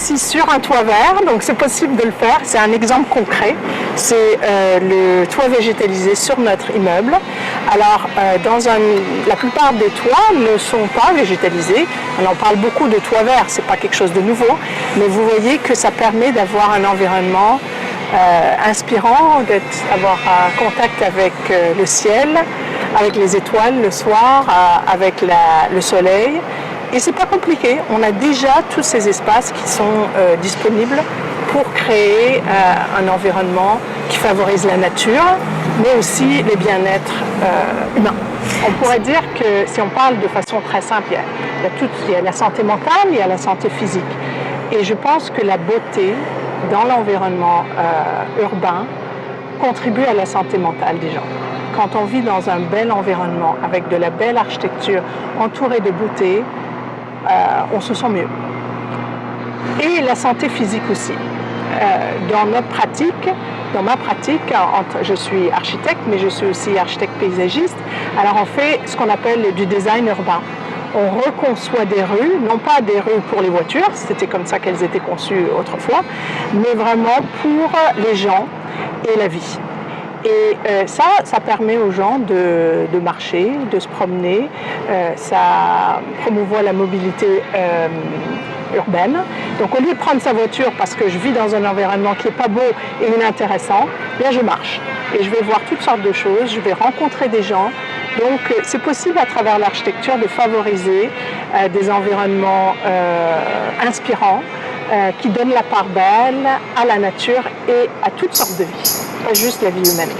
ici sur un toit vert, donc c'est possible de le faire. C'est un exemple concret. C'est le toit végétalisé sur notre immeuble. Alors, la plupart des toits ne sont pas végétalisés. On en parle beaucoup de toit vert, c'est pas quelque chose de nouveau, mais vous voyez que ça permet d'avoir un environnement inspirant, d'avoir contact avec le ciel, avec les étoiles le soir, avec le soleil. Et c'est pas compliqué, on a déjà tous ces espaces qui sont disponibles pour créer un environnement qui favorise la nature, mais aussi le bien-être humain. On pourrait dire que si on parle de façon très simple, il y a la santé mentale, il y a la santé physique. Et je pense que la beauté dans l'environnement urbain contribue à la santé mentale des gens. Quand on vit dans un bel environnement, avec de la belle architecture, entouré de beauté, on se sent mieux. Et la santé physique aussi. Dans ma pratique, je suis architecte, mais je suis aussi architecte paysagiste. Alors on fait ce qu'on appelle du design urbain. On reconçoit des rues, non pas des rues pour les voitures, c'était comme ça qu'elles étaient conçues autrefois, mais vraiment pour les gens et la vie. Et ça permet aux gens de marcher, de se promener, ça promouvoit la mobilité urbaine. Donc au lieu de prendre sa voiture parce que je vis dans un environnement qui n'est pas beau et inintéressant, bien je marche et je vais voir toutes sortes de choses, je vais rencontrer des gens. Donc c'est possible à travers l'architecture de favoriser des environnements inspirants qui donnent la part belle à la nature et à toutes sortes de vies, pas juste la vie humaine.